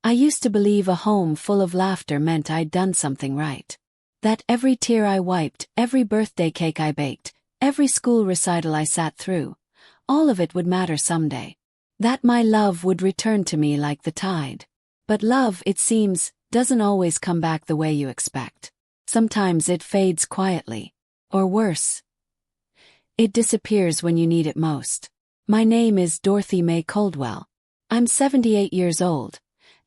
I used to believe a home full of laughter meant I'd done something right. That every tear I wiped, every birthday cake I baked, every school recital I sat through, all of it would matter someday. That my love would return to me like the tide. But love, it seems, doesn't always come back the way you expect. Sometimes it fades quietly. Or worse, it disappears when you need it most. My name is Dorothy Mae Caldwell. I'm 78 years old,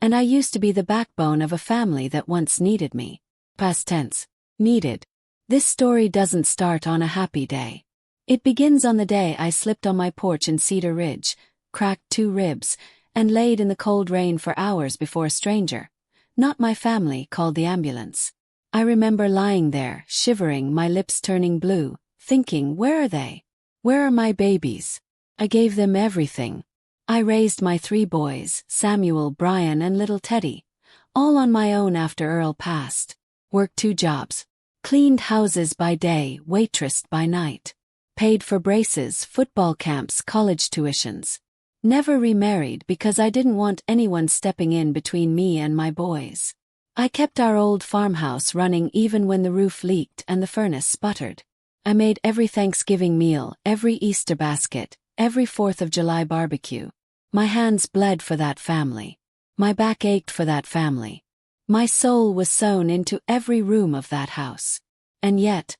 and I used to be the backbone of a family that once needed me. Past tense. Needed. This story doesn't start on a happy day. It begins on the day I slipped on my porch in Cedar Ridge, cracked 2 ribs, and laid in the cold rain for hours before a stranger, not my family, called the ambulance. I remember lying there, shivering, my lips turning blue, thinking, where are they? Where are my babies? I gave them everything. I raised my 3 boys, Samuel, Brian, and little Teddy, all on my own after Earl passed. Worked 2 jobs. Cleaned houses by day, waitressed by night. Paid for braces, football camps, college tuitions. Never remarried because I didn't want anyone stepping in between me and my boys. I kept our old farmhouse running even when the roof leaked and the furnace sputtered. I made every Thanksgiving meal, every Easter basket, every 4th of July barbecue. My hands bled for that family. My back ached for that family. My soul was sewn into every room of that house. And yet,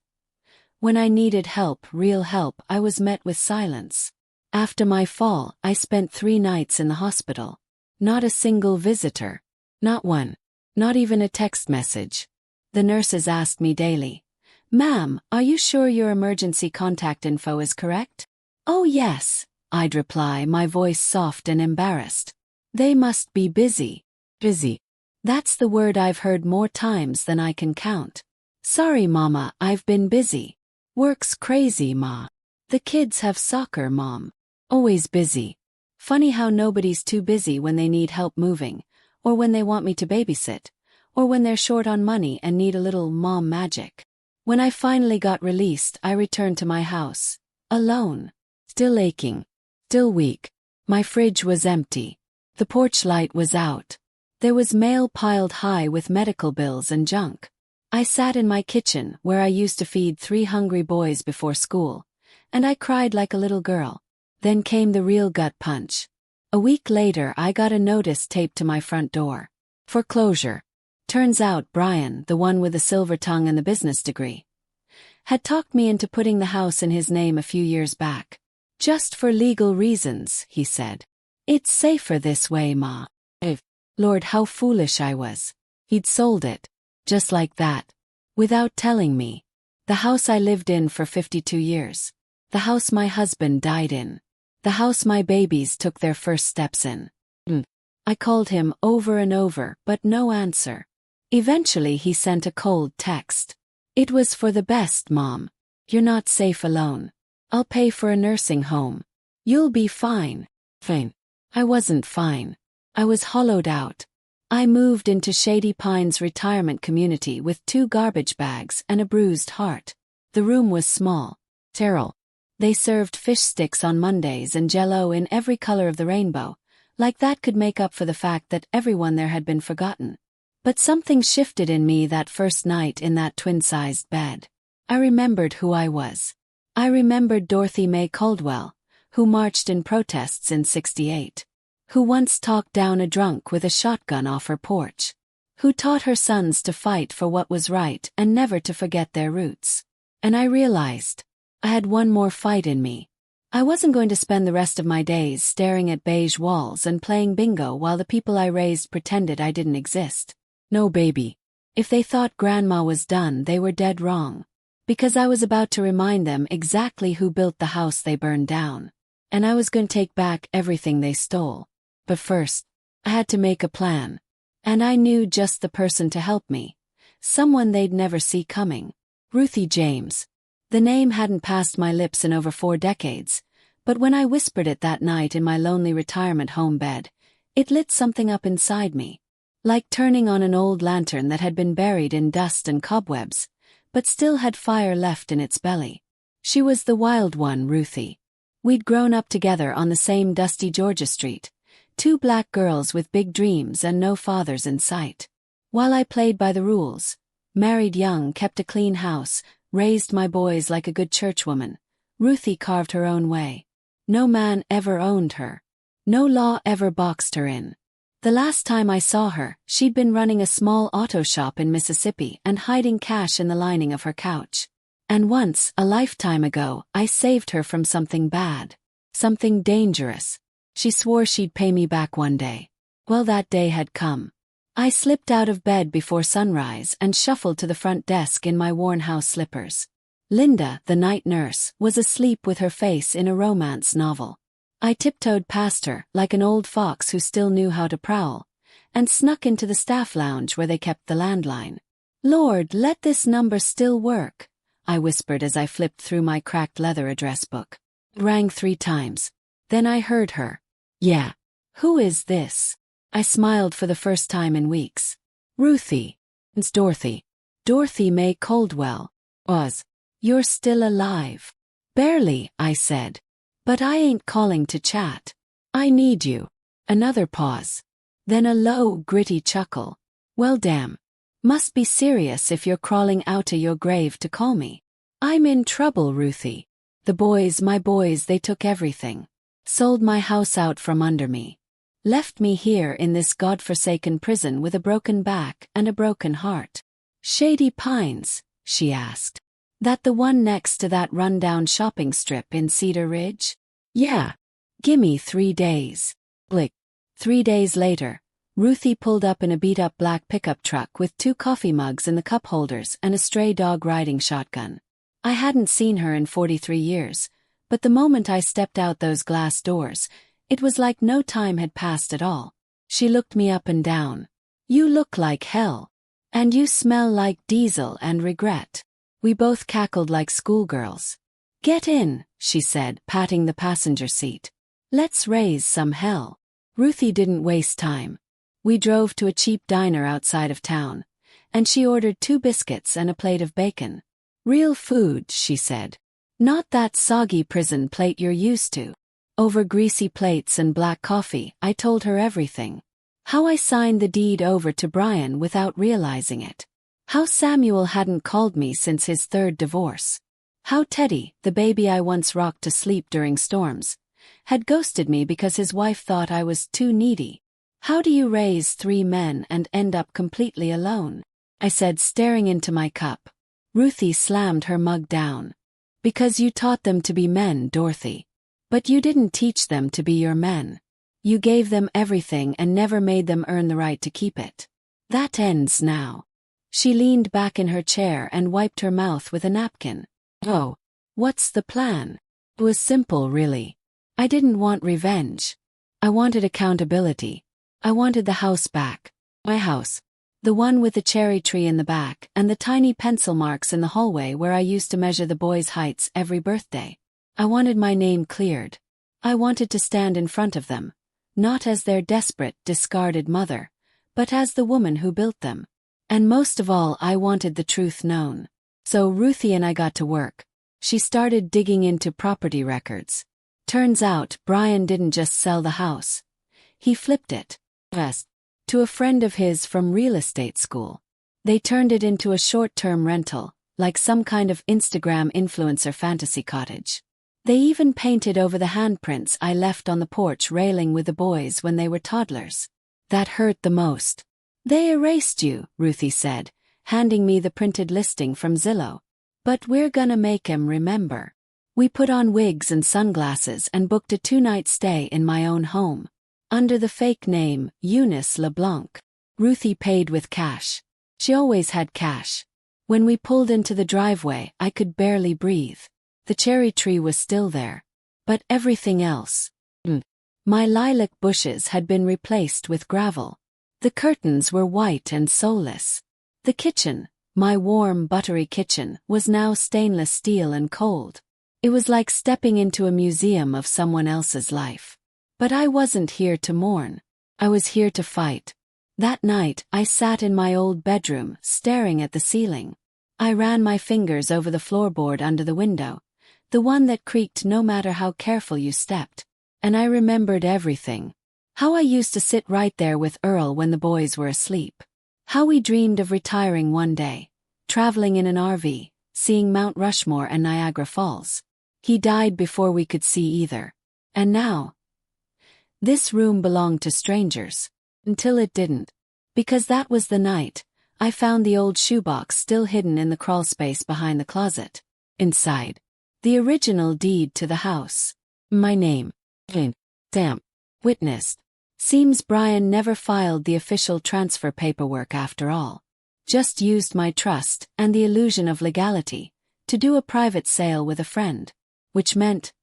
when I needed help, real help, I was met with silence. After my fall, I spent 3 nights in the hospital. Not a single visitor. Not one. Not even a text message. The nurses asked me daily, "Ma'am, are you sure your emergency contact info is correct?" "Oh yes," I'd reply, my voice soft and embarrassed. "They must be busy." Busy. That's the word I've heard more times than I can count. "Sorry, Mama, I've been busy." "Work's crazy, Ma." "The kids have soccer, Mom." Always busy. Funny how nobody's too busy when they need help moving, or when they want me to babysit, or when they're short on money and need a little mom magic. When I finally got released, I returned to my house. Alone. Still aching. Still weak. My fridge was empty. The porch light was out. There was mail piled high with medical bills and junk. I sat in my kitchen, where I used to feed 3 hungry boys before school, and I cried like a little girl. Then came the real gut punch. A week later, I got a notice taped to my front door. Foreclosure. Turns out Brian, the one with the silver tongue and the business degree, had talked me into putting the house in his name a few years back. "Just for legal reasons," he said. "It's safer this way, Ma." Lord, how foolish I was. He'd sold it. Just like that. Without telling me. The house I lived in for 52 years. The house my husband died in. The house my babies took their first steps in. I called him over and over, but no answer. Eventually he sent a cold text. "It was for the best, Mom. You're not safe alone. I'll pay for a nursing home. You'll be fine." Fine. I wasn't fine. I was hollowed out. I moved into Shady Pines retirement community with 2 garbage bags and a bruised heart. The room was small. Sterile. They served fish sticks on Mondays and Jell-O in every color of the rainbow, like that could make up for the fact that everyone there had been forgotten. But something shifted in me that first night in that twin-sized bed. I remembered who I was. I remembered Dorothy Mae Caldwell, who marched in protests in '68. Who once talked down a drunk with a shotgun off her porch. Who taught her sons to fight for what was right and never to forget their roots. And I realized, I had one more fight in me. I wasn't going to spend the rest of my days staring at beige walls and playing bingo while the people I raised pretended I didn't exist. No, baby. If they thought Grandma was done, they were dead wrong. Because I was about to remind them exactly who built the house they burned down. And I was going to take back everything they stole. But first, I had to make a plan. And I knew just the person to help me. Someone they'd never see coming. Ruthie James. The name hadn't passed my lips in over 4 decades, but when I whispered it that night in my lonely retirement home bed, it lit something up inside me. Like turning on an old lantern that had been buried in dust and cobwebs, but still had fire left in its belly. She was the wild one, Ruthie. We'd grown up together on the same dusty Georgia street, Two black girls with big dreams and no fathers in sight. While I played by the rules, married young, kept a clean house, raised my boys like a good churchwoman, Ruthie carved her own way. No man ever owned her. No law ever boxed her in. The last time I saw her, she'd been running a small auto shop in Mississippi and hiding cash in the lining of her couch. And once, a lifetime ago, I saved her from something bad. Something dangerous. She swore she'd pay me back one day. Well, that day had come. I slipped out of bed before sunrise and shuffled to the front desk in my worn house slippers. Linda, the night nurse, was asleep with her face in a romance novel. I tiptoed past her, like an old fox who still knew how to prowl, and snuck into the staff lounge where they kept the landline. "Lord, let this number still work," I whispered as I flipped through my cracked leather address book. It rang 3 times. Then I heard her. "Yeah. Who is this?" I smiled for the first time in weeks. "Ruthie. It's Dorothy. Dorothy Mae Caldwell. Was. You're still alive." "Barely," I said. "But I ain't calling to chat. I need you." Another pause. Then a low, gritty chuckle. "Well, damn. Must be serious if you're crawling out of your grave to call me." "I'm in trouble, Ruthie. My boys, they took everything. Sold my house out from under me. Left me here in this godforsaken prison with a broken back and a broken heart." "Shady Pines?" she asked. "That the one next to that rundown shopping strip in Cedar Ridge?" "Yeah. Gimme 3 days. Blick." 3 days later, Ruthie pulled up in a beat-up black pickup truck with 2 coffee mugs in the cup holders and a stray dog riding shotgun. I hadn't seen her in 43 years, but the moment I stepped out those glass doors, it was like no time had passed at all. She looked me up and down. "You look like hell. And you smell like diesel and regret." We both cackled like schoolgirls. "Get in," she said, patting the passenger seat. "Let's raise some hell." Ruthie didn't waste time. We drove to a cheap diner outside of town, and she ordered 2 biscuits and a plate of bacon. "Real food," she said. "Not that soggy prison plate you're used to." Over greasy plates and black coffee, I told her everything. How I signed the deed over to Brian without realizing it. How Samuel hadn't called me since his 3rd divorce. How Teddy, the baby I once rocked to sleep during storms, had ghosted me because his wife thought I was too needy. "How do you raise 3 men and end up completely alone?" I said, staring into my cup. Ruthie slammed her mug down. "Because you taught them to be men, Dorothy. But you didn't teach them to be your men. You gave them everything and never made them earn the right to keep it. That ends now." She leaned back in her chair and wiped her mouth with a napkin. "Oh, what's the plan?" It was simple, really. I didn't want revenge. I wanted accountability. I wanted the house back. My house. The one with the cherry tree in the back and the tiny pencil marks in the hallway where I used to measure the boys' heights every birthday. I wanted my name cleared. I wanted to stand in front of them, not as their desperate, discarded mother, but as the woman who built them. And most of all, I wanted the truth known. So Ruthie and I got to work. She started digging into property records. Turns out, Brian didn't just sell the house. He flipped it. Yes. To a friend of his from real estate school. They turned it into a short-term rental, like some kind of Instagram influencer fantasy cottage. They even painted over the handprints I left on the porch railing with the boys when they were toddlers. That hurt the most. "They erased you," Ruthie said, handing me the printed listing from Zillow. "But we're gonna make 'em remember." We put on wigs and sunglasses and booked a 2-night stay in my own home. Under the fake name, Eunice LeBlanc. Ruthie paid with cash. She always had cash. When we pulled into the driveway, I could barely breathe. The cherry tree was still there. But everything else. My lilac bushes had been replaced with gravel. The curtains were white and soulless. The kitchen, my warm, buttery kitchen, was now stainless steel and cold. It was like stepping into a museum of someone else's life. But I wasn't here to mourn. I was here to fight. That night, I sat in my old bedroom, staring at the ceiling. I ran my fingers over the floorboard under the window, the one that creaked no matter how careful you stepped. And I remembered everything. How I used to sit right there with Earl when the boys were asleep. How we dreamed of retiring one day, traveling in an RV, seeing Mount Rushmore and Niagara Falls. He died before we could see either. And now, this room belonged to strangers. Until it didn't. Because that was the night I found the old shoebox still hidden in the crawlspace behind the closet. Inside, the original deed to the house. My name. Stamp. Witnessed. Seems Brian never filed the official transfer paperwork after all. Just used my trust and the illusion of legality to do a private sale with a friend. Which meant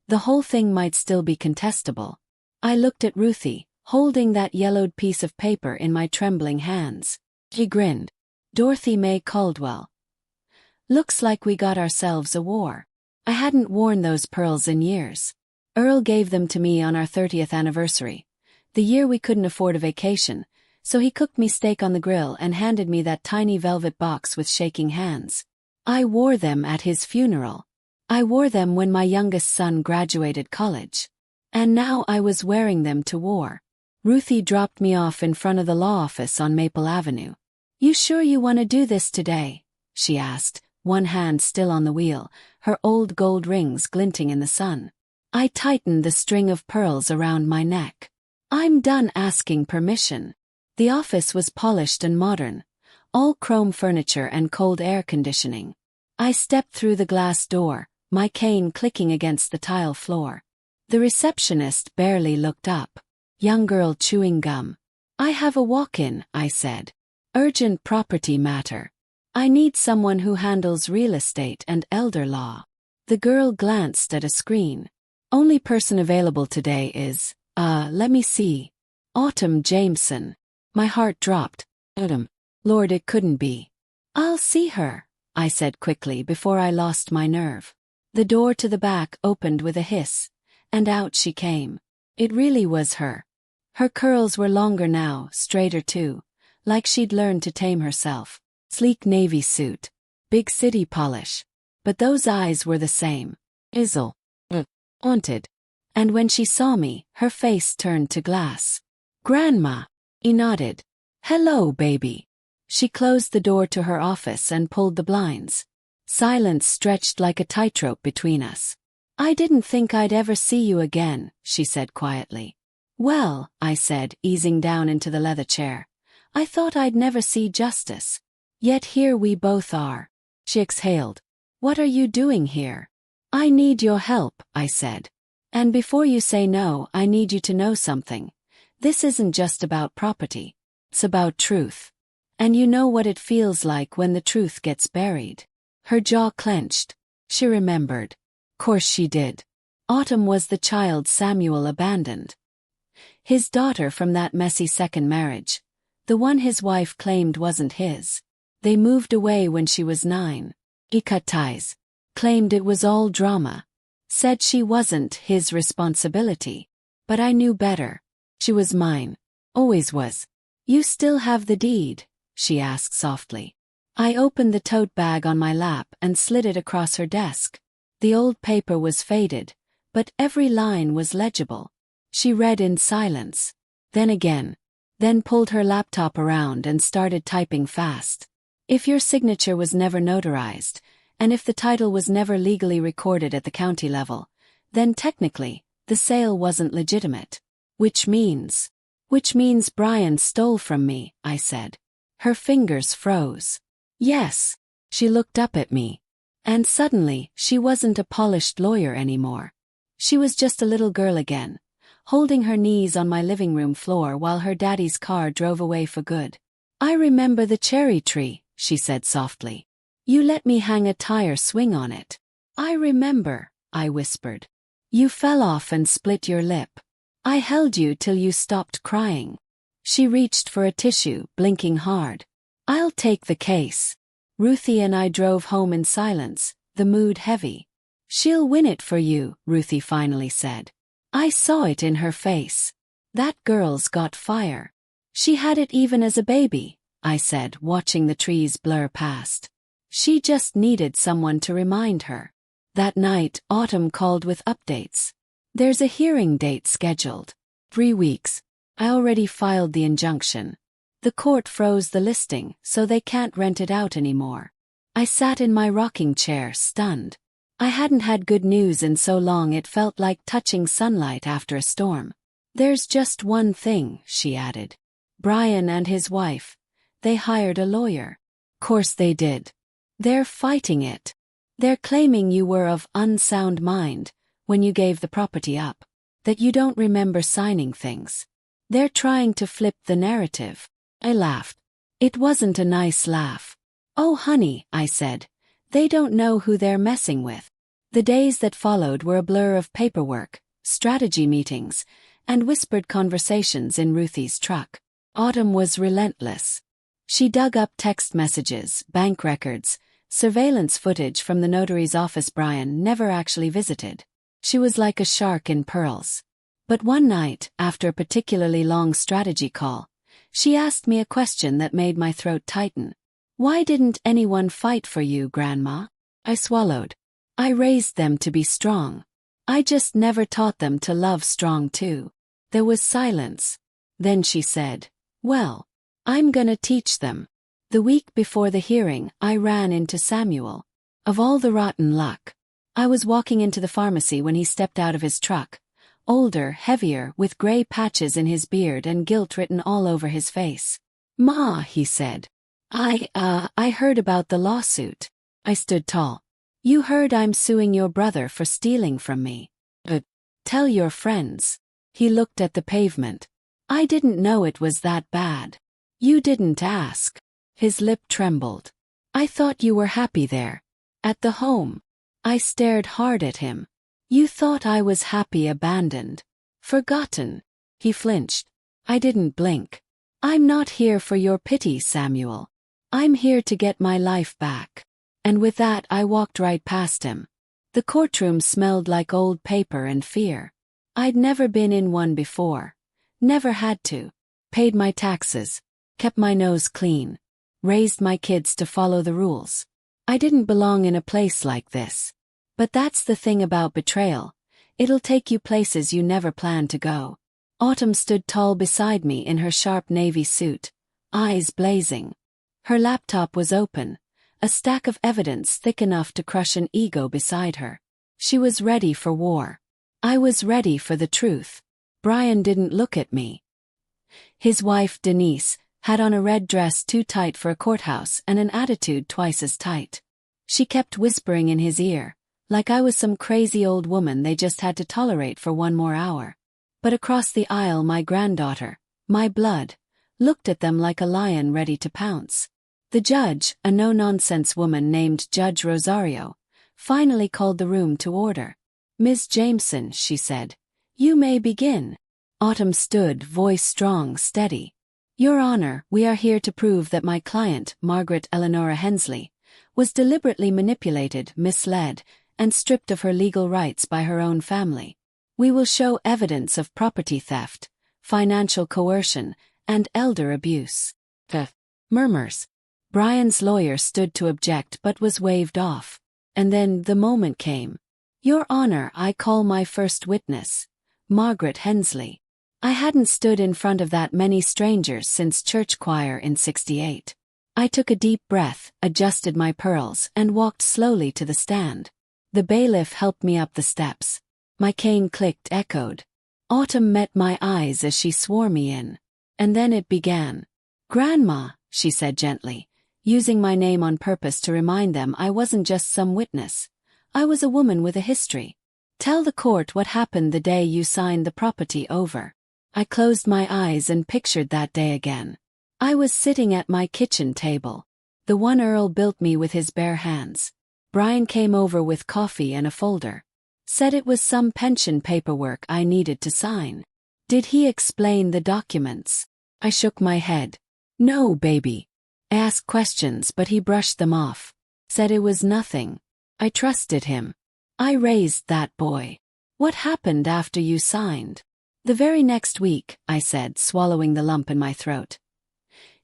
the whole thing might still be contestable. I looked at Ruthie, holding that yellowed piece of paper in my trembling hands. She grinned. Dorothy Mae Caldwell. Looks like we got ourselves a war. I hadn't worn those pearls in years. Earl gave them to me on our 30th anniversary, the year we couldn't afford a vacation, so he cooked me steak on the grill and handed me that tiny velvet box with shaking hands. I wore them at his funeral. I wore them when my youngest son graduated college. And now I was wearing them to war. Ruthie dropped me off in front of the law office on Maple Avenue. You sure you want to do this today? She asked, one hand still on the wheel, her old gold rings glinting in the sun. I tightened the string of pearls around my neck. I'm done asking permission. The office was polished and modern, all chrome furniture and cold air conditioning. I stepped through the glass door, my cane clicking against the tile floor. The receptionist barely looked up. Young girl chewing gum. I have a walk-in, I said. Urgent property matter. I need someone who handles real estate and elder law. The girl glanced at a screen. Only person available today is, let me see. Autumn Jameson. My heart dropped. Autumn. Lord, it couldn't be. I'll see her, I said quickly before I lost my nerve. The door to the back opened with a hiss, and out she came. It really was her. Her curls were longer now, straighter too, like she'd learned to tame herself. Sleek navy suit. Big city polish. But those eyes were the same. Izzle. Haunted. And when she saw me, her face turned to glass. Grandma. He nodded. Hello, baby. She closed the door to her office and pulled the blinds. Silence stretched like a tightrope between us. I didn't think I'd ever see you again, she said quietly. Well, I said, easing down into the leather chair. I thought I'd never see justice. Yet here we both are. She exhaled. What are you doing here? I need your help, I said. And before you say no, I need you to know something. This isn't just about property. It's about truth. And you know what it feels like when the truth gets buried. Her jaw clenched. She remembered. Course she did. Autumn was the child Samuel abandoned. His daughter from that messy second marriage. The one his wife claimed wasn't his. They moved away when she was 9. He cut ties. Claimed it was all drama. Said she wasn't his responsibility. But I knew better. She was mine. Always was. You still have the deed? She asked softly. I opened the tote bag on my lap and slid it across her desk. The old paper was faded, but every line was legible. She read in silence. Then again. Then pulled her laptop around and started typing fast. If your signature was never notarized, and if the title was never legally recorded at the county level, then technically, the sale wasn't legitimate. Which means Brian stole from me, I said. Her fingers froze. Yes. She looked up at me. And suddenly, she wasn't a polished lawyer anymore. She was just a little girl again, holding her knees on my living room floor while her daddy's car drove away for good. I remember the cherry tree, she said softly. You let me hang a tire swing on it. I remember, I whispered. You fell off and split your lip. I held you till you stopped crying. She reached for a tissue, blinking hard. I'll take the case. Ruthie and I drove home in silence, the mood heavy. She'll win it for you, Ruthie finally said. I saw it in her face. That girl's got fire. She had it even as a baby, I said, watching the trees blur past. She just needed someone to remind her. That night, Autumn called with updates. There's a hearing date scheduled. 3 weeks. I already filed the injunction. The court froze the listing, so they can't rent it out anymore. I sat in my rocking chair, stunned. I hadn't had good news in so long it felt like touching sunlight after a storm. There's just one thing, she added. Brian and his wife. They hired a lawyer. Course they did. They're fighting it. They're claiming you were of unsound mind when you gave the property up. That you don't remember signing things. They're trying to flip the narrative. I laughed. It wasn't a nice laugh. Oh honey, I said. They don't know who they're messing with. The days that followed were a blur of paperwork, strategy meetings, and whispered conversations in Ruthie's truck. Autumn was relentless. She dug up text messages, bank records, surveillance footage from the notary's office Brian never actually visited. She was like a shark in pearls. But one night, after a particularly long strategy call, she asked me a question that made my throat tighten. Why didn't anyone fight for you, Grandma? I swallowed. I raised them to be strong. I just never taught them to love strong too. There was silence. Then she said, well, I'm gonna teach them. The week before the hearing, I ran into Samuel. Of all the rotten luck. I was walking into the pharmacy when he stepped out of his truck. Older, heavier, with gray patches in his beard and guilt written all over his face. Ma, he said. I heard about the lawsuit. I stood tall. You heard I'm suing your brother for stealing from me. Tell your friends. He looked at the pavement. I didn't know it was that bad. You didn't ask. His lip trembled. I thought you were happy there. At the home. I stared hard at him. You thought I was happy abandoned. Forgotten. He flinched. I didn't blink. I'm not here for your pity, Samuel. I'm here to get my life back. And with that I walked right past him. The courtroom smelled like old paper and fear. I'd never been in one before. Never had to. Paid my taxes. Kept my nose clean. Raised my kids to follow the rules. I didn't belong in a place like this. But that's the thing about betrayal. It'll take you places you never planned to go. Autumn stood tall beside me in her sharp navy suit, eyes blazing. Her laptop was open, a stack of evidence thick enough to crush an ego beside her. She was ready for war. I was ready for the truth. Brian didn't look at me. His wife, Denise, had on a red dress too tight for a courthouse and an attitude twice as tight. She kept whispering in his ear, like I was some crazy old woman they just had to tolerate for one more hour. But across the aisle my granddaughter, my blood, looked at them like a lion ready to pounce. The judge, a no-nonsense woman named Judge Rosario, finally called the room to order. Ms. Jameson, she said, you may begin. Autumn stood, voice strong, steady. Your Honor, we are here to prove that my client, Margaret Eleanora Hensley, was deliberately manipulated, misled, and stripped of her legal rights by her own family. We will show evidence of property theft, financial coercion, and elder abuse. Murmurs. Brian's lawyer stood to object but was waved off. And then the moment came. Your Honor, I call my first witness, Margaret Hensley. I hadn't stood in front of that many strangers since church choir in '68. I took a deep breath, adjusted my pearls, and walked slowly to the stand. The bailiff helped me up the steps. My cane clicked, echoed. Autumn met my eyes as she swore me in. And then it began. Grandma, she said gently, using my name on purpose to remind them I wasn't just some witness. I was a woman with a history. Tell the court what happened the day you signed the property over. I closed my eyes and pictured that day again. I was sitting at my kitchen table. The one Earl built me with his bare hands. Brian came over with coffee and a folder. Said it was some pension paperwork I needed to sign. Did he explain the documents? I shook my head. No, baby. I asked questions but he brushed them off. Said it was nothing. I trusted him. I raised that boy. What happened after you signed? The very next week, I said, swallowing the lump in my throat.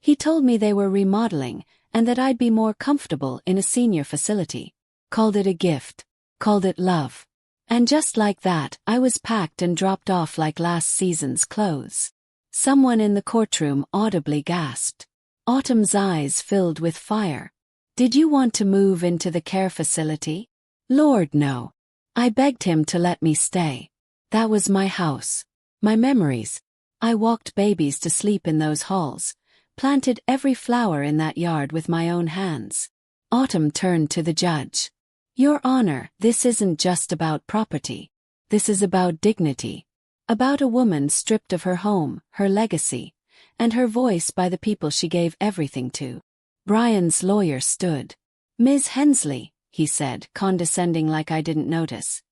He told me they were remodeling and that I'd be more comfortable in a senior facility. Called it a gift. Called it love. And just like that, I was packed and dropped off like last season's clothes. Someone in the courtroom audibly gasped. Autumn's eyes filled with fire. Did you want to move into the care facility? Lord, no. I begged him to let me stay. That was my house. My memories. I walked babies to sleep in those halls, planted every flower in that yard with my own hands. Autumn turned to the judge. Your Honor, this isn't just about property. This is about dignity. About a woman stripped of her home, her legacy, and her voice by the people she gave everything to. Brian's lawyer stood. Ms. Hensley, he said, condescending like I didn't notice.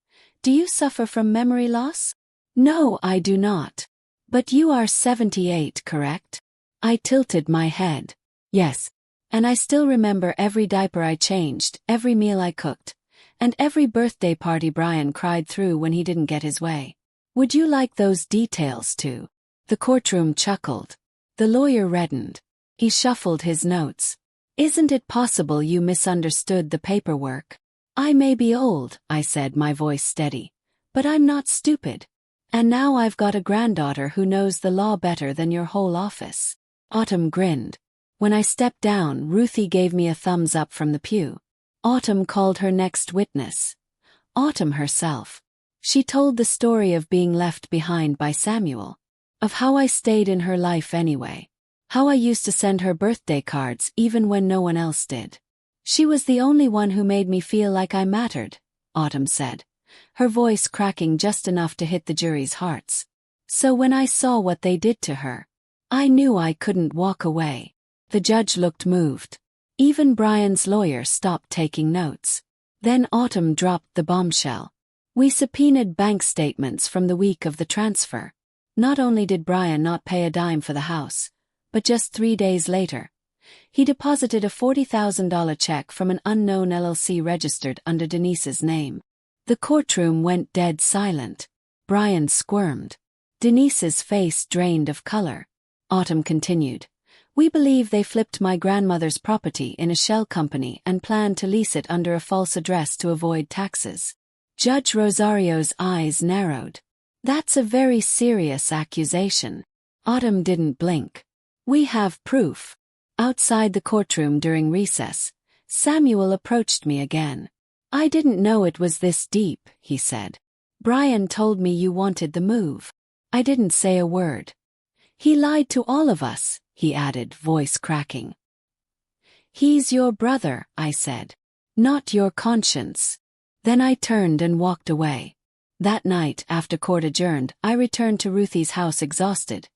Do you suffer from memory loss? No, I do not. But you are 78, correct? I tilted my head. Yes. And I still remember every diaper I changed, every meal I cooked, and every birthday party Brian cried through when he didn't get his way. Would you like those details too? The courtroom chuckled. The lawyer reddened. He shuffled his notes. Isn't it possible you misunderstood the paperwork? I may be old, I said, my voice steady, but I'm not stupid. And now I've got a granddaughter who knows the law better than your whole office. Autumn grinned. When I stepped down, Ruthie gave me a thumbs up from the pew. Autumn called her next witness. Autumn herself. She told the story of being left behind by Samuel. Of how I stayed in her life anyway. How I used to send her birthday cards even when no one else did. She was the only one who made me feel like I mattered, Autumn said, her voice cracking just enough to hit the jury's hearts. So when I saw what they did to her, I knew I couldn't walk away. The judge looked moved. Even Brian's lawyer stopped taking notes. Then Autumn dropped the bombshell. We subpoenaed bank statements from the week of the transfer. Not only did Brian not pay a dime for the house, but just 3 days later, he deposited a $40,000 check from an unknown LLC registered under Denise's name. The courtroom went dead silent. Brian squirmed. Denise's face drained of color. Autumn continued. We believe they flipped my grandmother's property in a shell company and planned to lease it under a false address to avoid taxes. Judge Rosario's eyes narrowed. That's a very serious accusation. Autumn didn't blink. We have proof. Outside the courtroom during recess, Samuel approached me again. I didn't know it was this deep, he said. Brian told me you wanted the move. I didn't say a word. He lied to all of us, he added, voice cracking. He's your brother, I said. Not your conscience. Then I turned and walked away. That night, after court adjourned, I returned to Ruthie's house exhausted,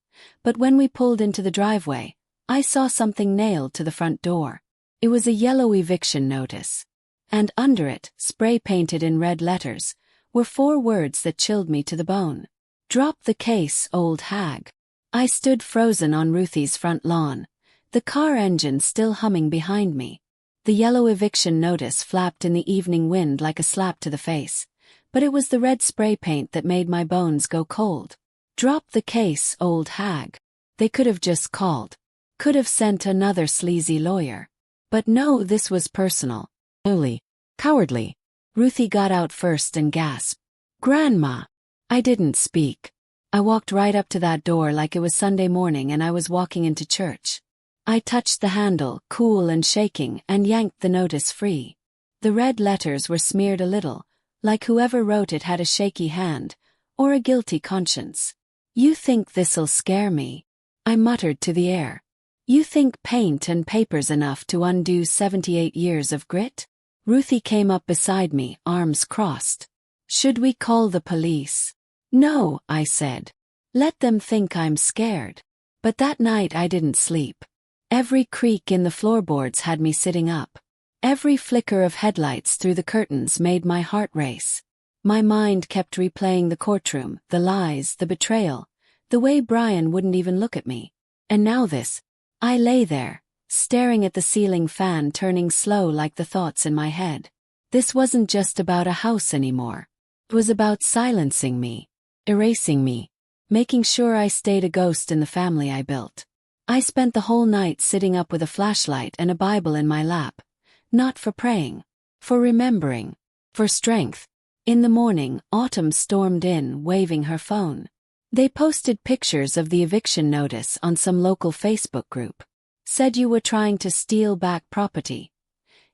but when we pulled into the driveway, I saw something nailed to the front door. It was a yellow eviction notice. And under it, spray-painted in red letters, were 4 words that chilled me to the bone. Drop the case, old hag. I stood frozen on Ruthie's front lawn, the car engine still humming behind me. The yellow eviction notice flapped in the evening wind like a slap to the face, but it was the red spray paint that made my bones go cold. Drop the case, old hag. They could have just called. Could have sent another sleazy lawyer. But no, this was personal. Ugly. Cowardly. Ruthie got out first and gasped. Grandma. I didn't speak. I walked right up to that door like it was Sunday morning and I was walking into church. I touched the handle, cool and shaking, and yanked the notice free. The red letters were smeared a little, like whoever wrote it had a shaky hand, or a guilty conscience. You think this'll scare me? I muttered to the air. You think paint and paper's enough to undo 78 years of grit? Ruthie came up beside me, arms crossed. Should we call the police? No, I said. Let them think I'm scared. But that night I didn't sleep. Every creak in the floorboards had me sitting up. Every flicker of headlights through the curtains made my heart race. My mind kept replaying the courtroom, the lies, the betrayal, the way Brian wouldn't even look at me. And now this. I lay there, staring at the ceiling fan turning slow like the thoughts in my head. This wasn't just about a house anymore. It was about silencing me. Erasing me, making sure I stayed a ghost in the family I built. I spent the whole night sitting up with a flashlight and a Bible in my lap, not for praying, for remembering, for strength. In the morning, Autumn stormed in, waving her phone. They posted pictures of the eviction notice on some local Facebook group. Said you were trying to steal back property.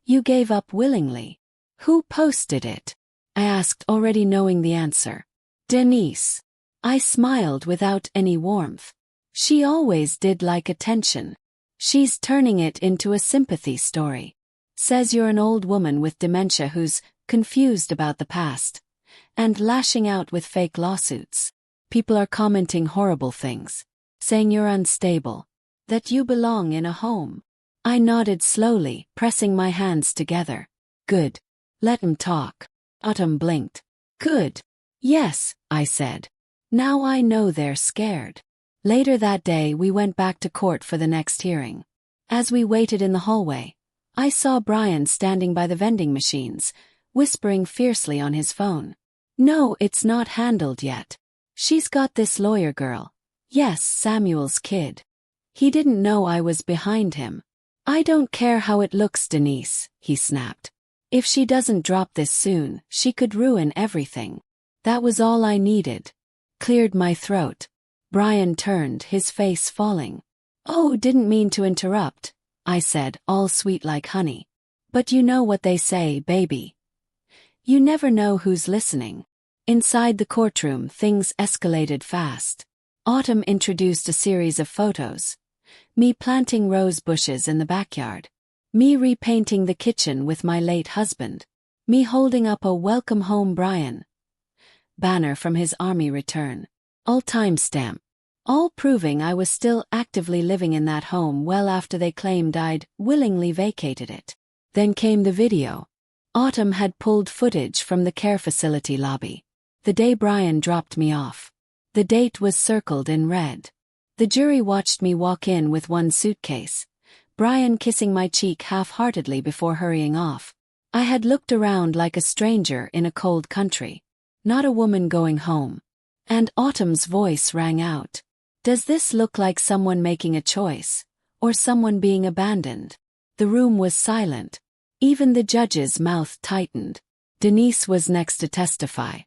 You gave up willingly. Who posted it? I asked, already knowing the answer. Denise. I smiled without any warmth. She always did like attention. She's turning it into a sympathy story. Says you're an old woman with dementia who's confused about the past. And lashing out with fake lawsuits. People are commenting horrible things. Saying you're unstable. That you belong in a home. I nodded slowly, pressing my hands together. Good. Let 'em talk. Autumn blinked. Good. Yes, I said. Now I know they're scared. Later that day we went back to court for the next hearing. As we waited in the hallway, I saw Brian standing by the vending machines, whispering fiercely on his phone. No, it's not handled yet. She's got this lawyer girl. Yes, Samuel's kid. He didn't know I was behind him. I don't care how it looks, Denise, he snapped. If she doesn't drop this soon, she could ruin everything. That was all I needed. Cleared my throat. Brian turned, his face falling. Oh, didn't mean to interrupt, I said, all sweet like honey. But you know what they say, baby. You never know who's listening. Inside the courtroom, things escalated fast. Autumn introduced a series of photos. Me planting rose bushes in the backyard. Me repainting the kitchen with my late husband. Me holding up a "Welcome Home, Brian" banner from his army return. All timestamp. All proving I was still actively living in that home well after they claimed I'd willingly vacated it. Then came the video. Autumn had pulled footage from the care facility lobby. The day Brian dropped me off. The date was circled in red. The jury watched me walk in with one suitcase. Brian kissing my cheek half-heartedly before hurrying off. I had looked around like a stranger in a cold country. Not a woman going home. And Autumn's voice rang out. Does this look like someone making a choice? Or someone being abandoned? The room was silent. Even the judge's mouth tightened. Denise was next to testify.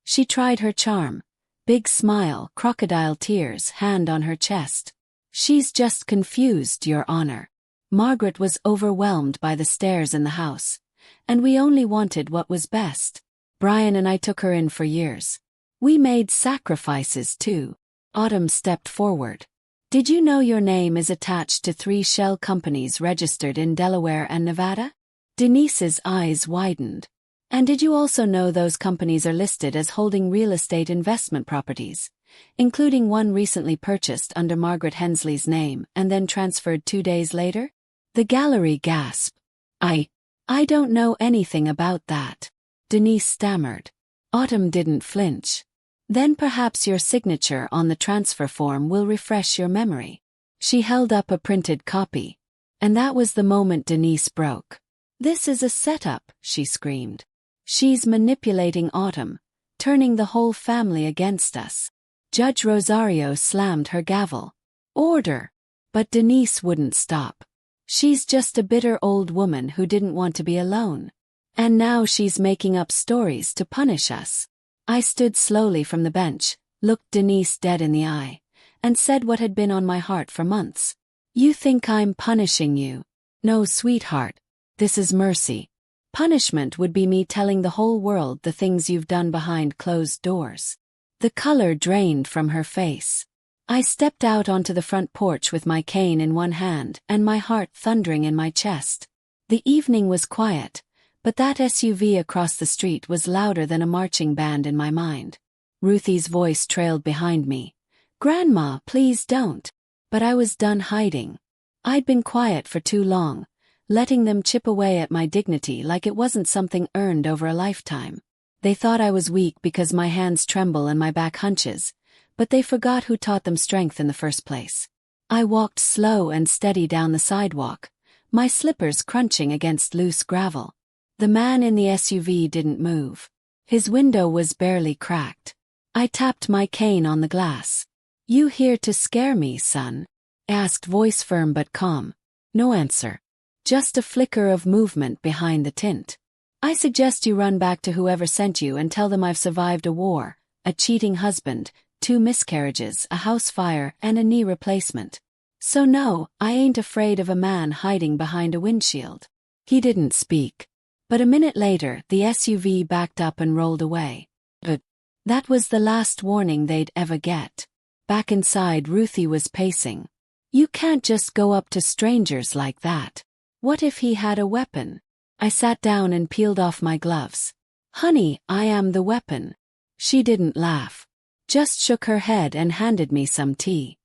She tried her charm. Big smile, crocodile tears, hand on her chest. She's just confused, Your Honor. Margaret was overwhelmed by the stares in the house. And we only wanted what was best. Brian and I took her in for years. We made sacrifices too. Autumn stepped forward. Did you know your name is attached to 3 shell companies registered in Delaware and Nevada? Denise's eyes widened. And did you also know those companies are listed as holding real estate investment properties, including one recently purchased under Margaret Hensley's name and then transferred 2 days later? The gallery gasped. I don't know anything about that. Denise stammered. Autumn didn't flinch. Then perhaps your signature on the transfer form will refresh your memory. She held up a printed copy. And that was the moment Denise broke. This is a setup, she screamed. She's manipulating Autumn, turning the whole family against us. Judge Rosario slammed her gavel. Order! But Denise wouldn't stop. She's just a bitter old woman who didn't want to be alone. And now she's making up stories to punish us. I stood slowly from the bench, looked Denise dead in the eye, and said what had been on my heart for months. You think I'm punishing you? No, sweetheart. This is mercy. Punishment would be me telling the whole world the things you've done behind closed doors. The color drained from her face. I stepped out onto the front porch with my cane in one hand and my heart thundering in my chest. The evening was quiet, but that SUV across the street was louder than a marching band in my mind. Ruthie's voice trailed behind me. Grandma, please don't. But I was done hiding. I'd been quiet for too long, letting them chip away at my dignity like it wasn't something earned over a lifetime. They thought I was weak because my hands tremble and my back hunches, but they forgot who taught them strength in the first place. I walked slow and steady down the sidewalk, my slippers crunching against loose gravel. The man in the SUV didn't move. His window was barely cracked. I tapped my cane on the glass. You here to scare me, son? Asked, voice firm but calm. No answer. Just a flicker of movement behind the tint. I suggest you run back to whoever sent you and tell them I've survived a war, a cheating husband, 2 miscarriages, a house fire, and a knee replacement. So no, I ain't afraid of a man hiding behind a windshield." He didn't speak. But a minute later, the SUV backed up and rolled away. But that was the last warning they'd ever get. Back inside, Ruthie was pacing. "You can't just go up to strangers like that. What if he had a weapon?" I sat down and peeled off my gloves. "Honey, I am the weapon." She didn't laugh. Just shook her head and handed me some tea.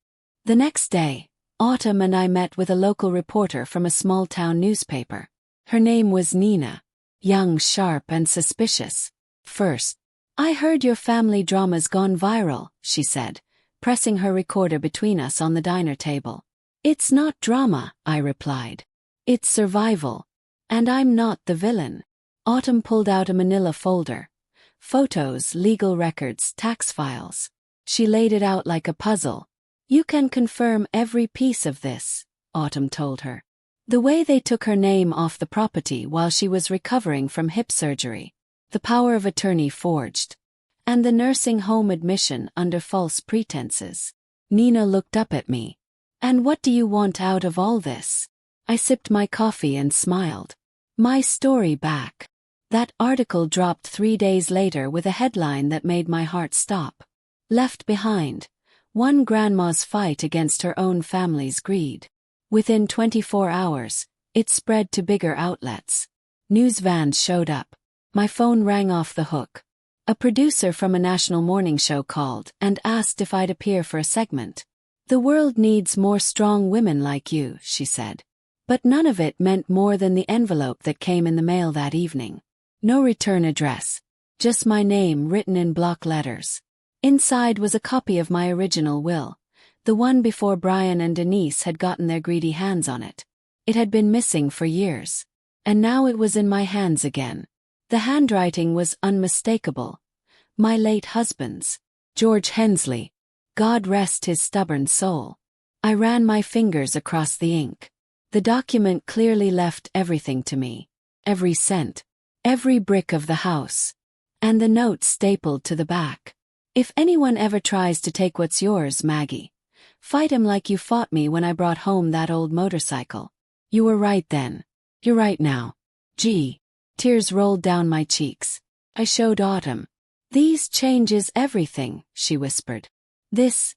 The next day, Autumn and I met with a local reporter from a small-town newspaper. Her name was Nina. Young, sharp, and suspicious. "First, I heard your family drama's gone viral," she said, pressing her recorder between us on the diner table. "It's not drama," I replied. "It's survival. And I'm not the villain." Autumn pulled out a manila folder. Photos, legal records, tax files. She laid it out like a puzzle. "You can confirm every piece of this," Autumn told her. The way they took her name off the property while she was recovering from hip surgery. The power of attorney forged. And the nursing home admission under false pretenses. Nina looked up at me. "And what do you want out of all this?" I sipped my coffee and smiled. "My story back." That article dropped 3 days later with a headline that made my heart stop. "Left behind. One grandma's fight against her own family's greed." Within 24 hours, it spread to bigger outlets. News vans showed up. My phone rang off the hook. A producer from a national morning show called and asked if I'd appear for a segment. "The world needs more strong women like you," she said. But none of it meant more than the envelope that came in the mail that evening. No return address. Just my name written in block letters. Inside was a copy of my original will. The one before Brian and Denise had gotten their greedy hands on it. It had been missing for years. And now it was in my hands again. The handwriting was unmistakable. My late husband's. George Hensley. God rest his stubborn soul. I ran my fingers across the ink. The document clearly left everything to me. Every cent. Every brick of the house. And the note stapled to the back. "If anyone ever tries to take what's yours, Maggie, fight him like you fought me when I brought home that old motorcycle. You were right then. You're right now." Gee. Tears rolled down my cheeks. I showed Autumn. "These changes everything," she whispered. This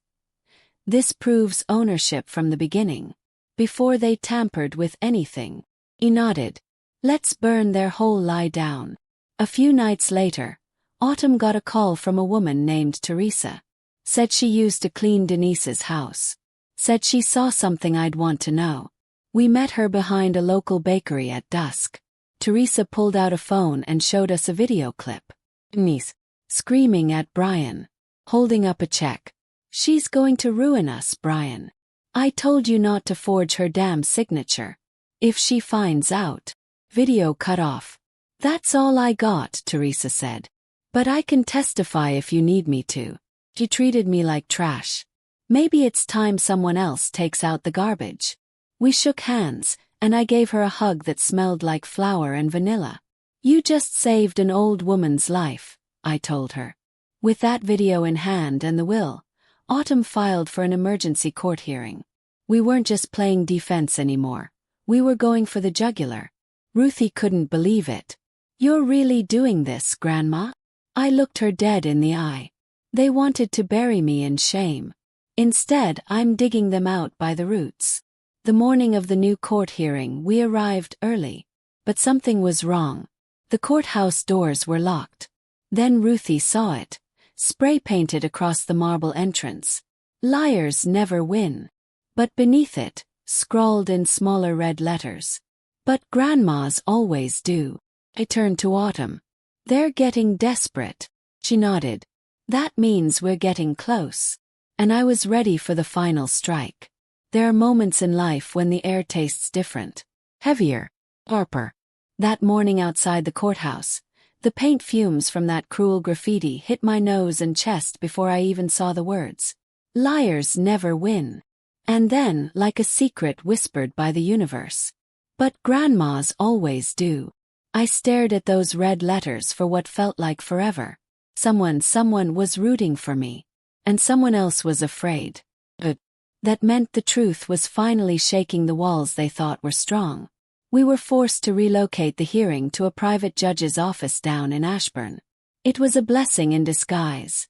proves ownership from the beginning. Before they tampered with anything." He nodded. "Let's burn their whole lie down." A few nights later, Autumn got a call from a woman named Teresa. Said she used to clean Denise's house. Said she saw something I'd want to know. We met her behind a local bakery at dusk. Teresa pulled out a phone and showed us a video clip. Denise, screaming at Brian. Holding up a check. "She's going to ruin us, Brian. I told you not to forge her damn signature. If she finds out." Video cut off. "That's all I got," Teresa said. "But I can testify if you need me to. She treated me like trash. Maybe it's time someone else takes out the garbage." We shook hands, and I gave her a hug that smelled like flour and vanilla. "You just saved an old woman's life," I told her. With that video in hand and the will, Autumn filed for an emergency court hearing. We weren't just playing defense anymore. We were going for the jugular. Ruthie couldn't believe it. "You're really doing this, Grandma?" I looked her dead in the eye. They wanted to bury me in shame. Instead, I'm digging them out by the roots. The morning of the new court hearing, we arrived early. But something was wrong. The courthouse doors were locked. Then Ruthie saw it, spray-painted across the marble entrance. "Liars never win." But beneath it, scrawled in smaller red letters. "But grandmas always do." I turned to Autumn. "They're getting desperate." She nodded. "That means we're getting close." And I was ready for the final strike. There are moments in life when the air tastes different. Heavier. Sharper. That morning outside the courthouse, the paint fumes from that cruel graffiti hit my nose and chest before I even saw the words. "Liars never win." And then, like a secret whispered by the universe. "But grandmas always do." I stared at those red letters for what felt like forever. Someone was rooting for me. And someone else was afraid. But that meant the truth was finally shaking the walls they thought were strong. We were forced to relocate the hearing to a private judge's office down in Ashburn. It was a blessing in disguise.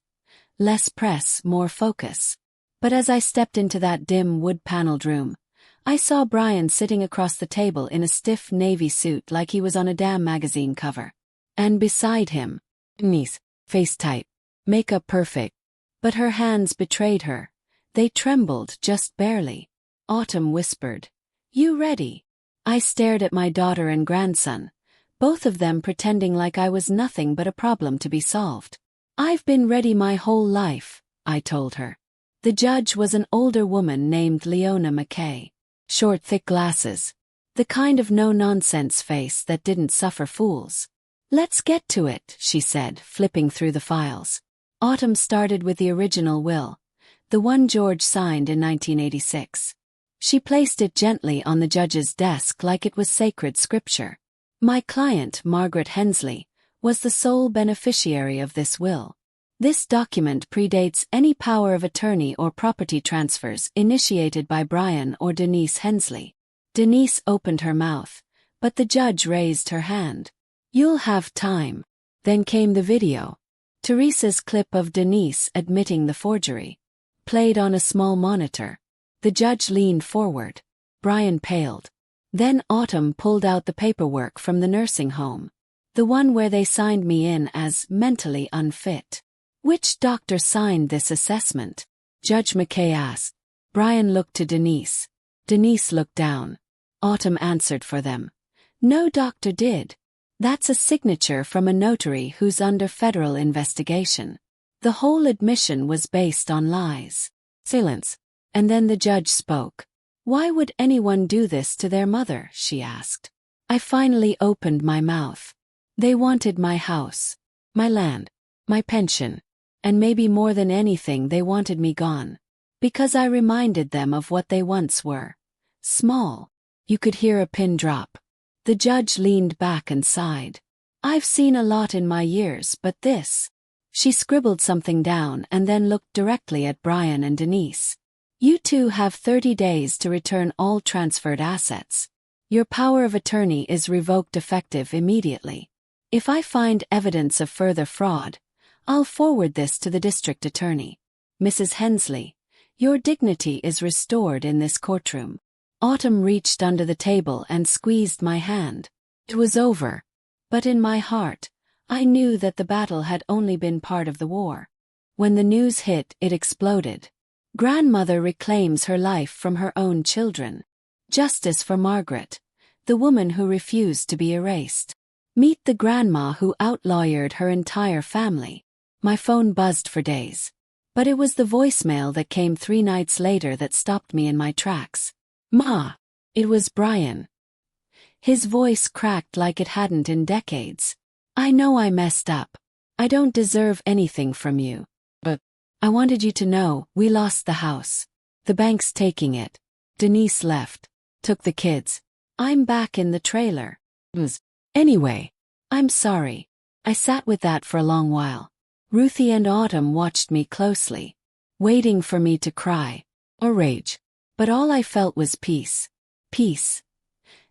Less press, more focus. But as I stepped into that dim wood-paneled room, I saw Brian sitting across the table in a stiff navy suit like he was on a damn magazine cover. And beside him, Denise, face tight, makeup perfect. But her hands betrayed her. They trembled just barely. Autumn whispered, "You ready?" I stared at my daughter and grandson, both of them pretending like I was nothing but a problem to be solved. "I've been ready my whole life," I told her. The judge was an older woman named Leona McKay. Short, thick glasses. The kind of no-nonsense face that didn't suffer fools. "Let's get to it," she said, flipping through the files. Autumn started with the original will, the one George signed in 1986. She placed it gently on the judge's desk like it was sacred scripture. My client, Margaret Hensley, was the sole beneficiary of this will. This document predates any power of attorney or property transfers initiated by Brian or Denise Hensley. Denise opened her mouth, but the judge raised her hand. "You'll have time." Then came the video. Teresa's clip of Denise admitting the forgery. Played on a small monitor. The judge leaned forward. Brian paled. Then Autumn pulled out the paperwork from the nursing home. The one where they signed me in as mentally unfit. "Which doctor signed this assessment?" Judge McKay asked. Brian looked to Denise. Denise looked down. Autumn answered for them. "No doctor did. That's a signature from a notary who's under federal investigation. The whole admission was based on lies." Silence. And then the judge spoke. "Why would anyone do this to their mother?" she asked. I finally opened my mouth. They wanted my house, my land, my pension, and maybe more than anything they wanted me gone. Because I reminded them of what they once were. Small. You could hear a pin drop. The judge leaned back and sighed. "I've seen a lot in my years, but this." She scribbled something down and then looked directly at Brian and Denise. "You two have 30 days to return all transferred assets. Your power of attorney is revoked effective immediately. If I find evidence of further fraud, I'll forward this to the district attorney. Mrs. Hensley, your dignity is restored in this courtroom." Autumn reached under the table and squeezed my hand. It was over. But in my heart, I knew that the battle had only been part of the war. When the news hit, it exploded. Grandmother reclaims her life from her own children. Justice for Margaret, the woman who refused to be erased. Meet the grandma who outlawyered her entire family. My phone buzzed for days. But it was the voicemail that came 3 nights later that stopped me in my tracks. "Ma." It was Brian. His voice cracked like it hadn't in decades. "I know I messed up. I don't deserve anything from you. But I wanted you to know we lost the house. The bank's taking it. Denise left. Took the kids. I'm back in the trailer. Anyway, I'm sorry." I sat with that for a long while. Ruthie and Autumn watched me closely, waiting for me to cry or rage. But all I felt was peace. Peace.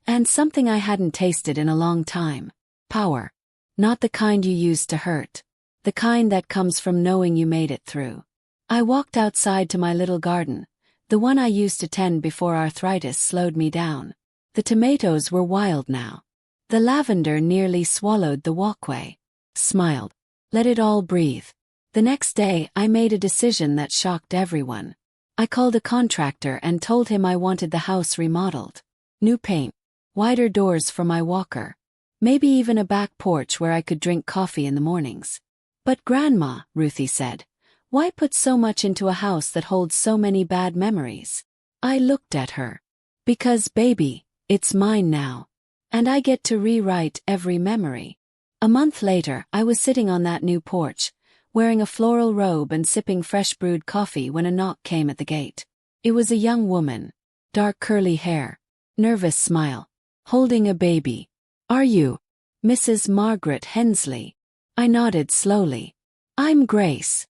And something I hadn't tasted in a long time. Power. Not the kind you use to hurt. The kind that comes from knowing you made it through. I walked outside to my little garden, the one I used to tend before arthritis slowed me down. The tomatoes were wild now. The lavender nearly swallowed the walkway. Smiled. Let it all breathe. The next day, I made a decision that shocked everyone. I called a contractor and told him I wanted the house remodeled. New paint. Wider doors for my walker. Maybe even a back porch where I could drink coffee in the mornings. "But Grandma," Ruthie said, "why put so much into a house that holds so many bad memories?" I looked at her. "Because, baby, it's mine now. And I get to rewrite every memory." A month later, I was sitting on that new porch, wearing a floral robe and sipping fresh brewed coffee when a knock came at the gate. It was a young woman. Dark curly hair. Nervous smile. Holding a baby. "Are you Mrs. Margaret Hensley. I nodded slowly. I'm Grace.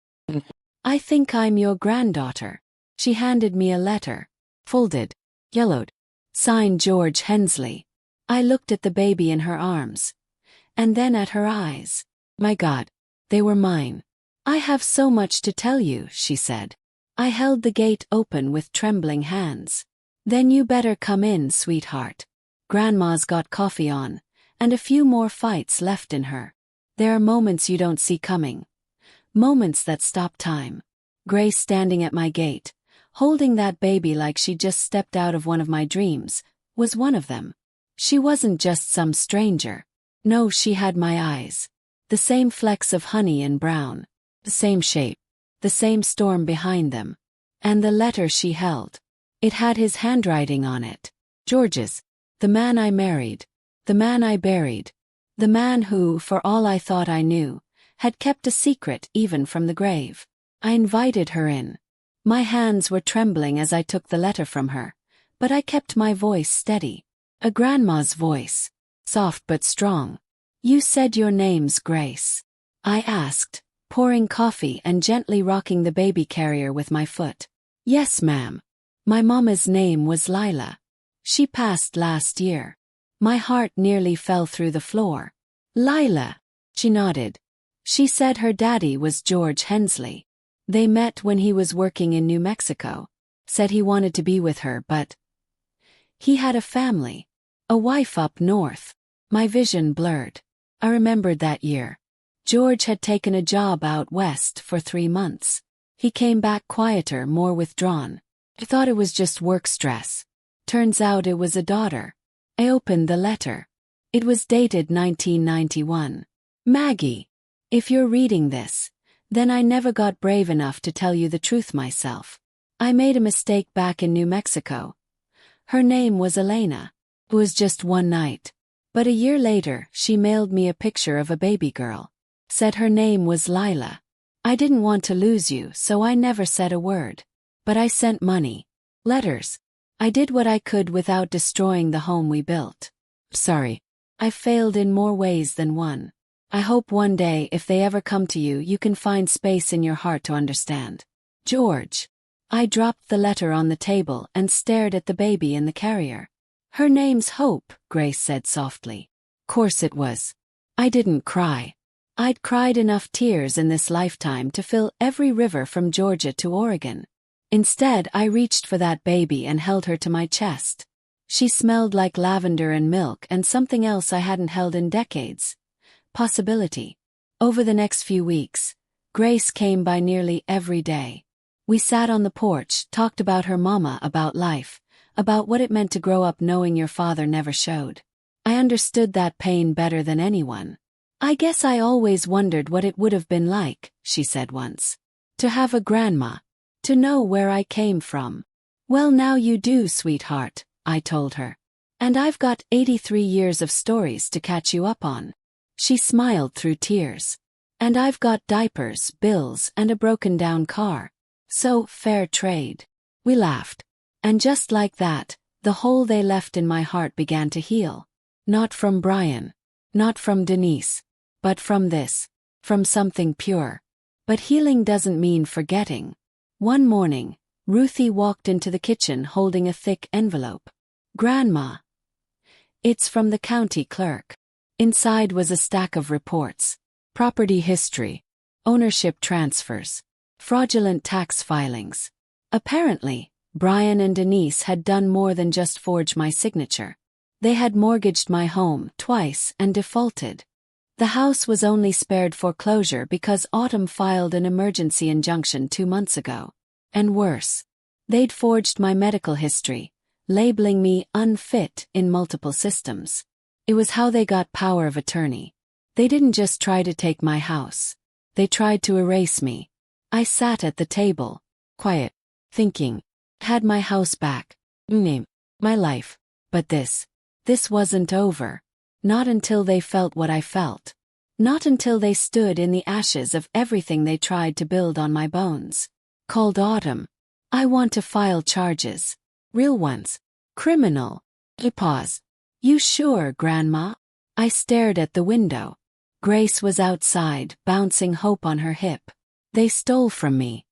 I think I'm your granddaughter. She handed me a letter. Folded. Yellowed. Signed George Hensley. I looked at the baby in her arms. And then at her eyes. My God. They were mine. I have so much to tell you, she said. I held the gate open with trembling hands. Then you better come in, sweetheart. Grandma's got coffee on, and a few more fights left in her. There are moments you don't see coming. Moments that stop time. Grace standing at my gate, holding that baby like she just stepped out of one of my dreams, was one of them. She wasn't just some stranger. No, she had my eyes. The same flecks of honey and brown. The same shape. The same storm behind them. And the letter she held. It had his handwriting on it. George's. The man I married. The man I buried. The man who, for all I thought I knew, had kept a secret even from the grave. I invited her in. My hands were trembling as I took the letter from her, but I kept my voice steady. A grandma's voice. Soft but strong. You said your name's Grace. I asked, pouring coffee and gently rocking the baby carrier with my foot. Yes, ma'am. My mama's name was Lila. She passed last year. My heart nearly fell through the floor. Lila. She nodded. She said her daddy was George Hensley. They met when he was working in New Mexico. Said he wanted to be with her, but he had a family. A wife up north. My vision blurred. I remembered that year. George had taken a job out west for 3 months. He came back quieter, more withdrawn. I thought it was just work stress. Turns out it was a daughter. I opened the letter. It was dated 1991. Maggie, if you're reading this, then I never got brave enough to tell you the truth myself. I made a mistake back in New Mexico. Her name was Elena. It was just one night. But a year later, she mailed me a picture of a baby girl. Said her name was Lila. I didn't want to lose you, so I never said a word. But I sent money. Letters. I did what I could without destroying the home we built. Sorry. I failed in more ways than one. I hope one day if they ever come to you, you can find space in your heart to understand. George. I dropped the letter on the table and stared at the baby in the carrier. Her name's Hope, Grace said softly. Course it was. I didn't cry. I'd cried enough tears in this lifetime to fill every river from Georgia to Oregon. Instead, I reached for that baby and held her to my chest. She smelled like lavender and milk and something else I hadn't held in decades. Possibility. Over the next few weeks, Grace came by nearly every day. We sat on the porch, talked about her mama, about life, about what it meant to grow up knowing your father never showed. I understood that pain better than anyone. I guess I always wondered what it would have been like, she said once. To have a grandma. To know where I came from. Well, now you do, sweetheart, I told her. And I've got 83 years of stories to catch you up on. She smiled through tears. And I've got diapers, bills, and a broken-down car. So, fair trade. We laughed. And just like that, the hole they left in my heart began to heal. Not from Brian. Not from Denise. But from this. From something pure. But healing doesn't mean forgetting. One morning, Ruthie walked into the kitchen holding a thick envelope. Grandma. It's from the county clerk. Inside was a stack of reports. Property history. Ownership transfers. Fraudulent tax filings. Apparently, Brian and Denise had done more than just forge my signature. They had mortgaged my home twice and defaulted. The house was only spared foreclosure because Autumn filed an emergency injunction 2 months ago. And worse. They'd forged my medical history, labeling me unfit in multiple systems. It was how they got power of attorney. They didn't just try to take my house. They tried to erase me. I sat at the table, quiet, thinking. Had my house back. Name. My life. But this wasn't over. Not until they felt what I felt. Not until they stood in the ashes of everything they tried to build on my bones. Called Autumn. I want to file charges. Real ones. Criminal. I pause. You sure, Grandma? I stared at the window. Grace was outside, bouncing hope on her hip. They stole from me.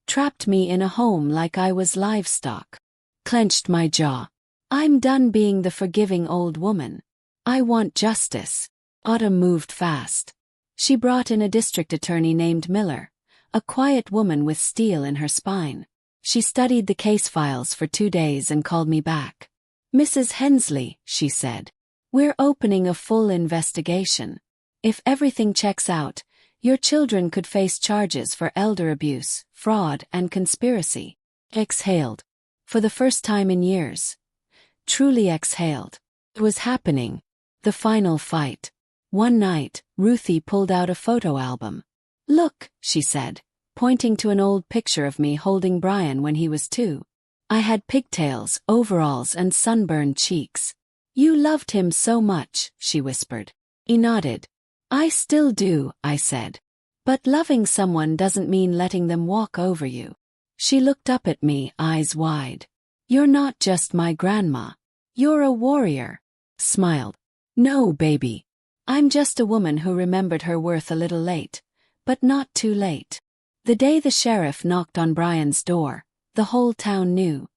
Trapped me in a home like I was livestock. Clenched my jaw. I'm done being the forgiving old woman. I want justice. Autumn moved fast. She brought in a district attorney named Miller, a quiet woman with steel in her spine. She studied the case files for 2 days and called me back. Mrs. Hensley, she said, we're opening a full investigation. If everything checks out, your children could face charges for elder abuse, fraud, and conspiracy. Exhaled. For the first time in years. Truly exhaled. It was happening. The final fight. One night, Ruthie pulled out a photo album. Look, she said, pointing to an old picture of me holding Brian when he was 2. I had pigtails, overalls, and sunburned cheeks. You loved him so much, she whispered. He nodded. I still do, I said. But loving someone doesn't mean letting them walk over you. She looked up at me, eyes wide. You're not just my grandma. You're a warrior. Smiled. No, baby. I'm just a woman who remembered her worth a little late, but not too late. The day the sheriff knocked on Brian's door, the whole town knew.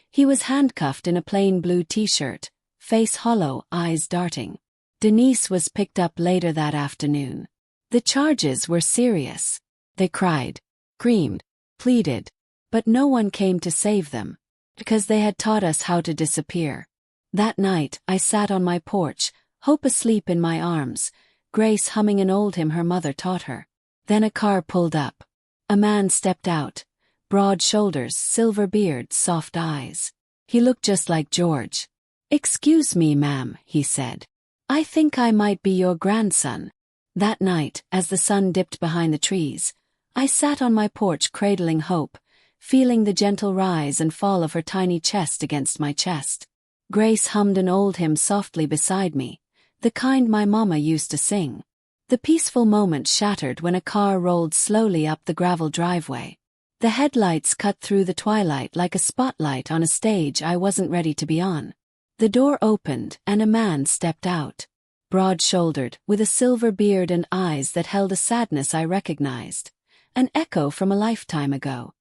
He was handcuffed in a plain blue t-shirt, face hollow, eyes darting. Denise was picked up later that afternoon. The charges were serious. They cried, screamed, pleaded, but no one came to save them, because they had taught us how to disappear. That night, I sat on my porch, Hope asleep in my arms, Grace humming an old hymn her mother taught her. Then a car pulled up. A man stepped out, broad shoulders, silver beard, soft eyes. He looked just like George. Excuse me, ma'am, he said. I think I might be your grandson. That night, as the sun dipped behind the trees, I sat on my porch cradling Hope, feeling the gentle rise and fall of her tiny chest against my chest. Grace hummed an old hymn softly beside me, the kind my mama used to sing. The peaceful moment shattered when a car rolled slowly up the gravel driveway. The headlights cut through the twilight like a spotlight on a stage I wasn't ready to be on. The door opened and a man stepped out. Broad-shouldered, with a silver beard and eyes that held a sadness I recognized. An echo from a lifetime ago.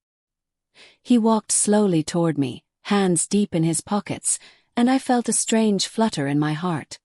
He walked slowly toward me, hands deep in his pockets, and I felt a strange flutter in my heart.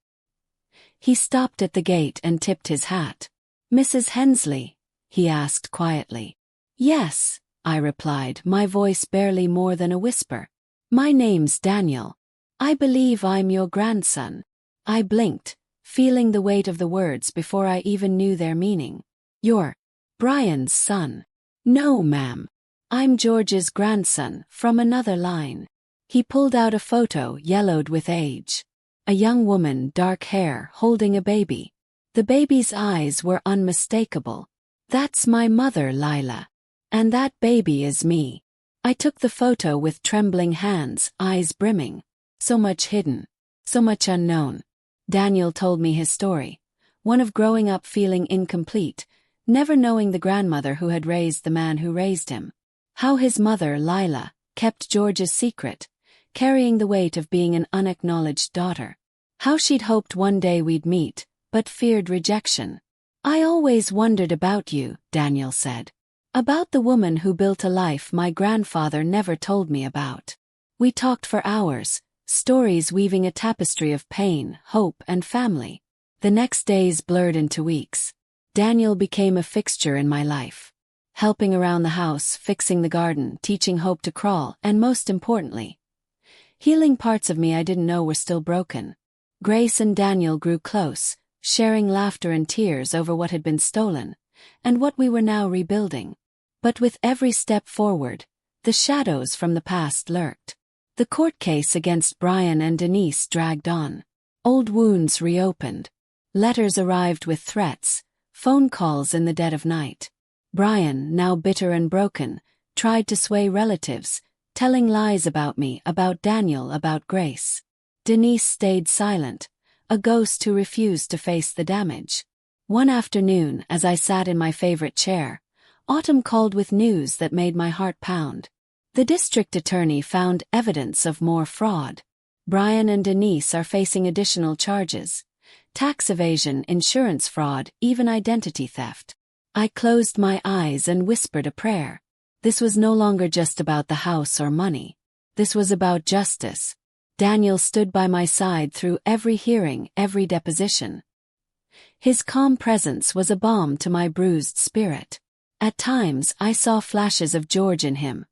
He stopped at the gate and tipped his hat. Mrs. Hensley? He asked quietly. Yes, I replied, my voice barely more than a whisper. My name's Daniel. I believe I'm your grandson. I blinked, feeling the weight of the words before I even knew their meaning. You're Brian's son. No, ma'am. I'm George's grandson, from another line. He pulled out a photo yellowed with age. A young woman, dark hair, holding a baby. The baby's eyes were unmistakable. That's my mother, Lila. And that baby is me. I took the photo with trembling hands, eyes brimming. So much hidden. So much unknown. Daniel told me his story. One of growing up feeling incomplete, never knowing the grandmother who had raised the man who raised him. How his mother, Lila, kept George's secret, carrying the weight of being an unacknowledged daughter. How she'd hoped one day we'd meet, but feared rejection. I always wondered about you, Daniel said. About the woman who built a life my grandfather never told me about. We talked for hours, stories weaving a tapestry of pain, hope, and family. The next days blurred into weeks. Daniel became a fixture in my life. Helping around the house, fixing the garden, teaching Hope to crawl, and most importantly, healing parts of me I didn't know were still broken. Grace and Daniel grew close, sharing laughter and tears over what had been stolen, and what we were now rebuilding. But with every step forward, the shadows from the past lurked. The court case against Brian and Denise dragged on. Old wounds reopened. Letters arrived with threats, phone calls in the dead of night. Brian, now bitter and broken, tried to sway relatives, telling lies about me, about Daniel, about Grace. Denise stayed silent, a ghost who refused to face the damage. One afternoon, as I sat in my favorite chair, Autumn called with news that made my heart pound. The district attorney found evidence of more fraud. Brian and Denise are facing additional charges: tax evasion, insurance fraud, even identity theft. I closed my eyes and whispered a prayer. This was no longer just about the house or money. This was about justice. Daniel stood by my side through every hearing, every deposition. His calm presence was a balm to my bruised spirit. At times, I saw flashes of George in him.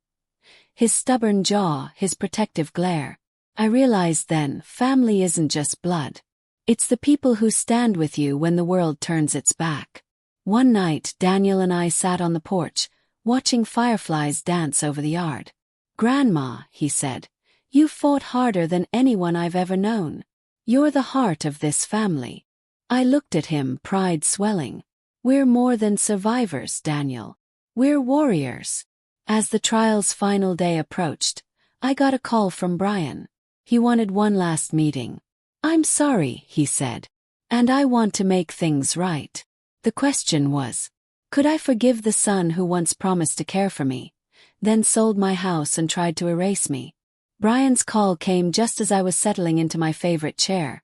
His stubborn jaw, his protective glare. I realized then, family isn't just blood. It's the people who stand with you when the world turns its back. One night, Daniel and I sat on the porch, watching fireflies dance over the yard. "Grandma," he said, "you fought harder than anyone I've ever known. You're the heart of this family." I looked at him, pride swelling. "We're more than survivors, Daniel. We're warriors." As the trial's final day approached, I got a call from Brian. He wanted one last meeting. "I'm sorry," he said, "and I want to make things right." The question was, could I forgive the son who once promised to care for me, then sold my house and tried to erase me? Brian's call came just as I was settling into my favorite chair,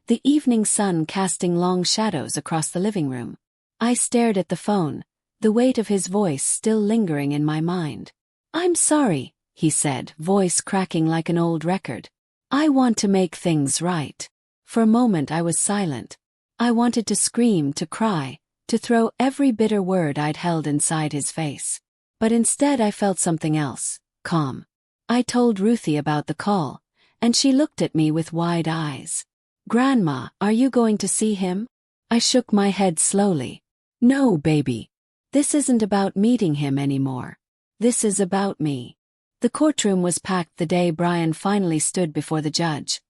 the evening sun casting long shadows across the living room. I stared at the phone, the weight of his voice still lingering in my mind. "I'm sorry," he said, voice cracking like an old record. "I want to make things right." For a moment I was silent. I wanted to scream, to cry, to throw every bitter word I'd held inside his face. But instead I felt something else: calm. I told Ruthie about the call, and she looked at me with wide eyes. "Grandma, are you going to see him?" I shook my head slowly. "No, baby. This isn't about meeting him anymore. This is about me." The courtroom was packed the day Brian finally stood before the judge.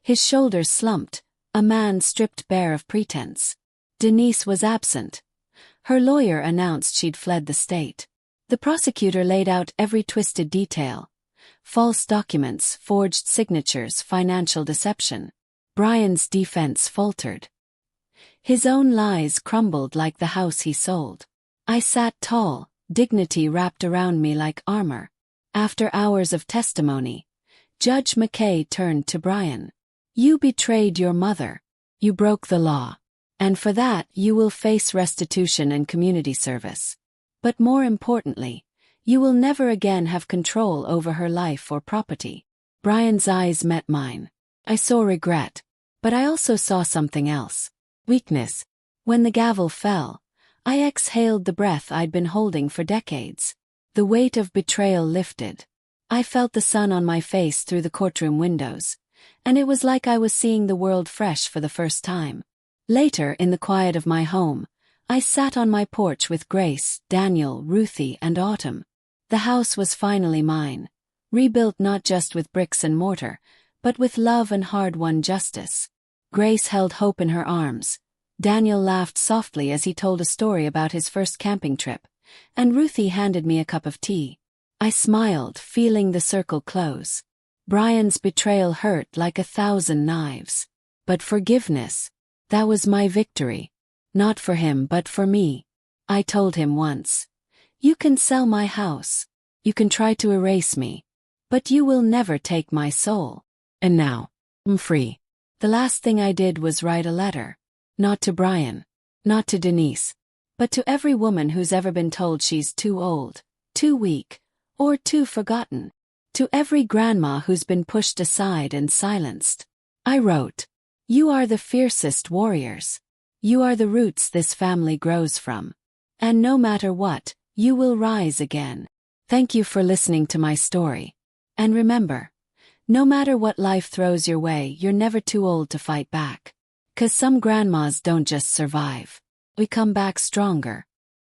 His shoulders slumped, a man stripped bare of pretense. Denise was absent. Her lawyer announced she'd fled the state. The prosecutor laid out every twisted detail: false documents, forged signatures, financial deception. Brian's defense faltered. His own lies crumbled like the house he sold. I sat tall, dignity wrapped around me like armor. After hours of testimony, Judge McKay turned to Brian. "You betrayed your mother. You broke the law. And for that, you will face restitution and community service. But more importantly, you will never again have control over her life or property." Brian's eyes met mine. I saw regret, but I also saw something else: weakness. When the gavel fell, I exhaled the breath I'd been holding for decades. The weight of betrayal lifted. I felt the sun on my face through the courtroom windows, and it was like I was seeing the world fresh for the first time. Later, in the quiet of my home, I sat on my porch with Grace, Daniel, Ruthie, and Autumn. The house was finally mine, rebuilt not just with bricks and mortar, but with love and hard-won justice. Grace held hope in her arms. Daniel laughed softly as he told a story about his first camping trip, and Ruthie handed me a cup of tea. I smiled, feeling the circle close. Brian's betrayal hurt like 1,000 knives. But forgiveness, that was my victory. Not for him but for me. I told him once, "You can sell my house. You can try to erase me. But you will never take my soul." And now, I'm free. The last thing I did was write a letter. Not to Brian. Not to Denise. But to every woman who's ever been told she's too old, too weak, or too forgotten. To every grandma who's been pushed aside and silenced. I wrote, "You are the fiercest warriors. You are the roots this family grows from. And no matter what, you will rise again." Thank you for listening to my story. And remember, no matter what life throws your way, you're never too old to fight back. 'Cause some grandmas don't just survive. We come back stronger.